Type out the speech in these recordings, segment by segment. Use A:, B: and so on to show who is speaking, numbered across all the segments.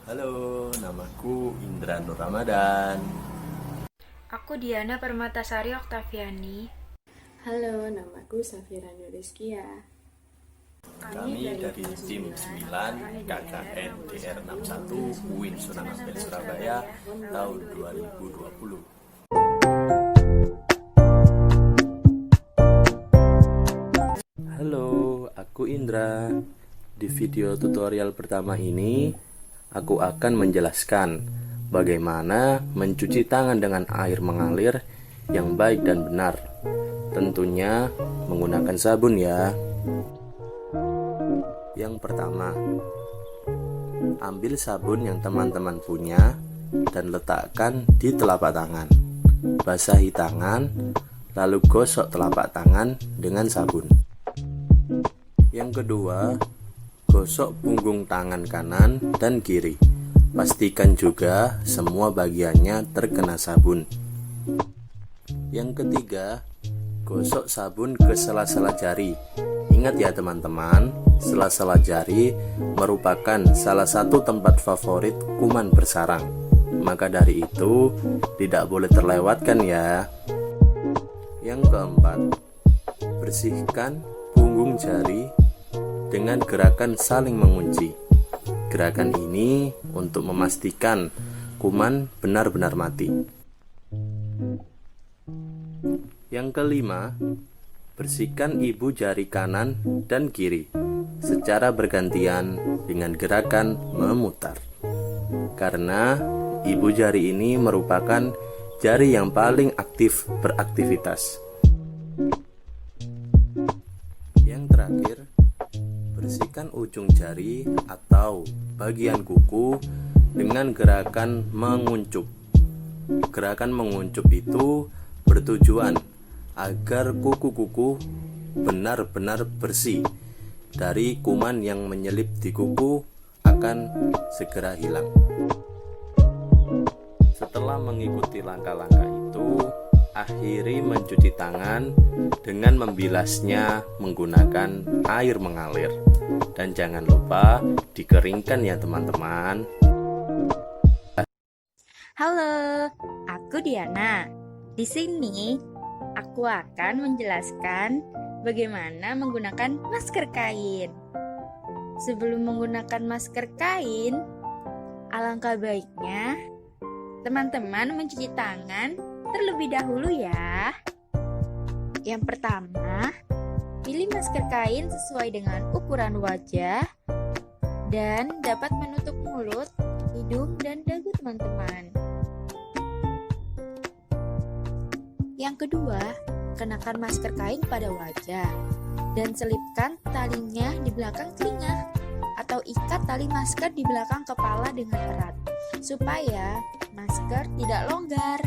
A: Halo, namaku Indra Nur Ramadan.
B: Aku Diana Permatasari Oktaviani.
C: Halo, namaku Safira Nuriskia.
A: Kami dari tim 9 KKN DR61 UIN Sunan Ampel Surabaya tahun 2020. Halo, aku Indra. Di video tutorial pertama ini, aku akan menjelaskan bagaimana mencuci tangan dengan air mengalir yang baik dan benar. Tentunya menggunakan sabun ya. Yang pertama, ambil sabun yang teman-teman punya dan letakkan di telapak tangan. Basahi tangan, lalu gosok telapak tangan dengan sabun. Yang kedua, gosok punggung tangan kanan dan kiri. Pastikan juga semua bagiannya terkena sabun. Yang ketiga, gosok sabun ke sela-sela jari. Ingat ya teman-teman, sela-sela jari merupakan salah satu tempat favorit kuman bersarang. Maka dari itu, tidak boleh terlewatkan ya. Yang keempat, bersihkan punggung jari dengan gerakan saling mengunci. Gerakan ini untuk memastikan kuman benar-benar mati. Yang kelima, bersihkan ibu jari kanan dan kiri secara bergantian dengan gerakan memutar. Karena ibu jari ini merupakan jari yang paling aktif beraktivitas. Yang terakhir, bersihkan ujung jari atau bagian kuku dengan gerakan menguncup. Gerakan menguncup itu bertujuan agar kuku-kuku benar-benar bersih dari kuman yang menyelip di kuku akan segera hilang. Setelah mengikuti langkah-langkah itu, akhiri mencuci tangan dengan membilasnya menggunakan air mengalir. Dan jangan lupa dikeringkan ya teman-teman.
B: Halo, aku Diana. Di sini aku akan menjelaskan bagaimana menggunakan masker kain. Sebelum menggunakan masker kain, alangkah baiknya teman-teman mencuci tangan terlebih dahulu ya. Yang pertama, pilih masker kain sesuai dengan ukuran wajah dan dapat menutup mulut, hidung, dan dagu teman-teman. Yang kedua, kenakan masker kain pada wajah dan selipkan talinya di belakang telinga atau ikat tali masker di belakang kepala dengan erat supaya masker tidak longgar.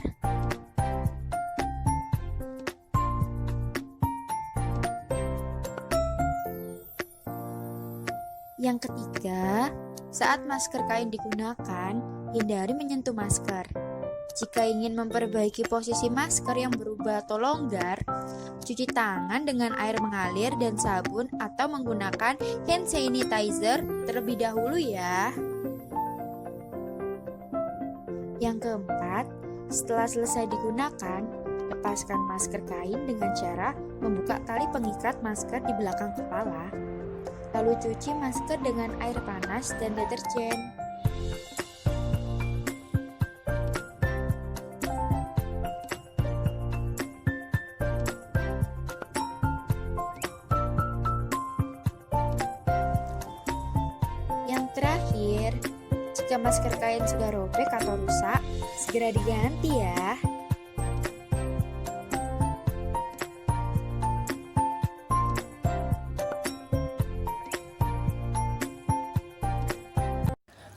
B: Yang ketiga, saat masker kain digunakan, hindari menyentuh masker. Jika ingin memperbaiki posisi masker yang berubah atau longgar, cuci tangan dengan air mengalir dan sabun atau menggunakan hand sanitizer terlebih dahulu ya. Yang keempat, setelah selesai digunakan, lepaskan masker kain dengan cara membuka tali pengikat masker di belakang kepala. Lalu cuci masker dengan air panas dan deterjen. Yang terakhir, jika masker kain sudah robek atau rusak, segera diganti ya.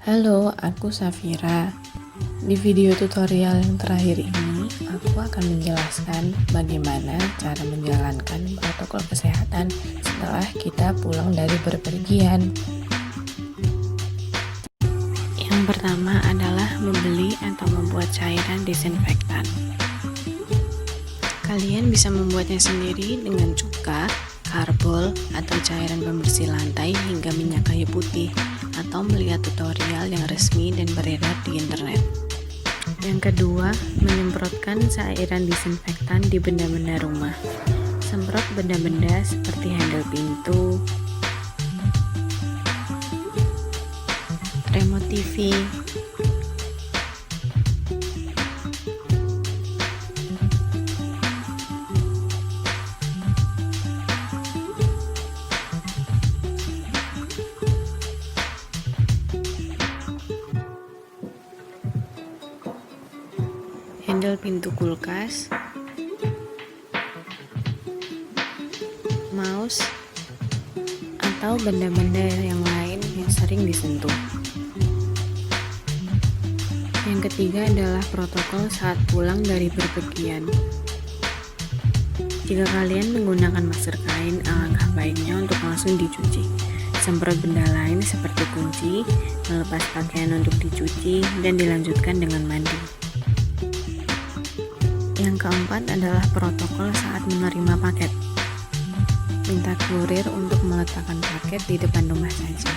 C: Halo, aku Safira. Di video tutorial yang terakhir ini, aku akan menjelaskan bagaimana cara menjalankan protokol kesehatan setelah kita pulang dari bepergian. Yang pertama adalah membeli atau membuat cairan disinfektan. Kalian bisa membuatnya sendiri dengan cuka, karbol, atau cairan pembersih lantai hingga minyak kayu putih, atau melihat tutorial yang resmi dan beredar di internet. Yang kedua, menyemprotkan cairan disinfektan di benda-benda rumah. Semprot benda-benda seperti handle pintu, remote TV, handle pintu kulkas, mouse, atau benda-benda yang lain yang sering disentuh. Yang ketiga adalah protokol saat pulang dari bepergian. Jika kalian menggunakan masker kain, alangkah baiknya untuk langsung dicuci. Semprot benda lain seperti kunci, melepas pakaian untuk dicuci, dan dilanjutkan dengan mandi. Yang keempat adalah protokol saat menerima paket. Minta kurir untuk meletakkan paket di depan rumah saja.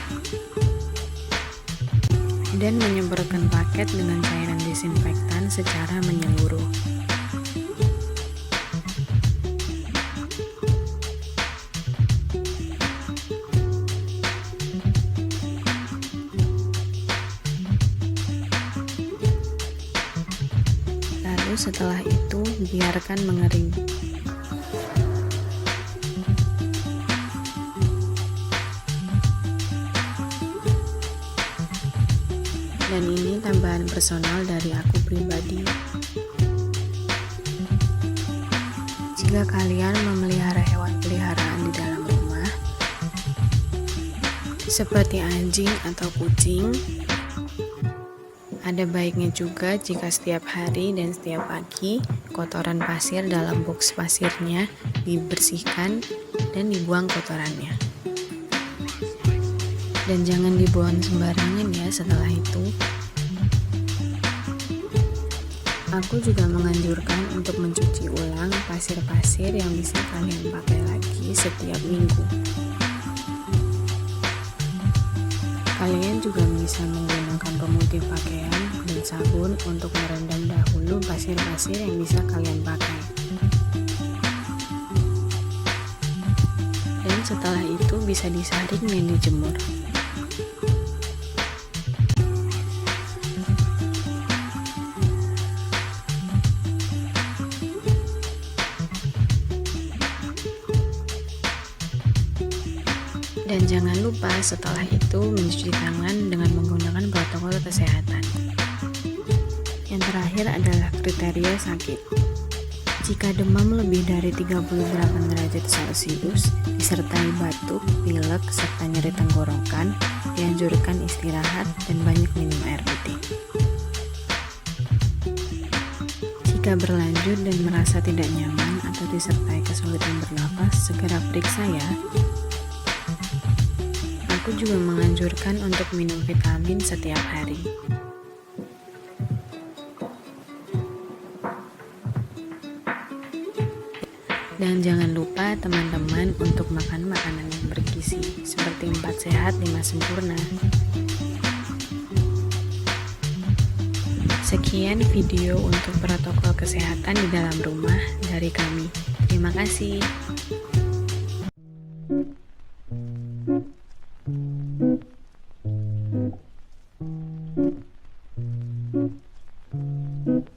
C: Dan menyemprotkan paket dengan cairan disinfektan secara menyeluruh. Lalu setelah itu biarkan mengering. Dan ini tambahan personal dari aku pribadi. Jika kalian memelihara hewan peliharaan di dalam rumah, seperti anjing atau kucing, ada baiknya juga jika setiap hari dan setiap pagi kotoran pasir dalam box pasirnya dibersihkan dan dibuang kotorannya. Dan jangan dibuang sembarangan ya setelah itu. Aku juga menganjurkan untuk mencuci ulang pasir-pasir yang bisa kalian pakai lagi setiap minggu. Kalian juga bisa menggunakan pemutih pakaian dan sabun untuk merendam dahulu pasir-pasir yang bisa kalian pakai. Dan setelah itu bisa disaring dan dijemur. Dan jangan lupa setelah itu mencuci tangan dengan menggunakan protokol kesehatan. Yang terakhir adalah kriteria sakit. Jika demam lebih dari 38 derajat Celcius, disertai batuk, pilek, serta nyeri tenggorokan, dianjurkan istirahat dan banyak minum air putih. Jika berlanjut dan merasa tidak nyaman atau disertai kesulitan bernafas, segera periksa ya. Aku juga menganjurkan untuk minum vitamin setiap hari. Dan jangan lupa teman-teman untuk makan makanan yang bergizi seperti 4 sehat 5 sempurna. Sekian video untuk protokol kesehatan di dalam rumah dari kami. Terima kasih.
A: Thank you.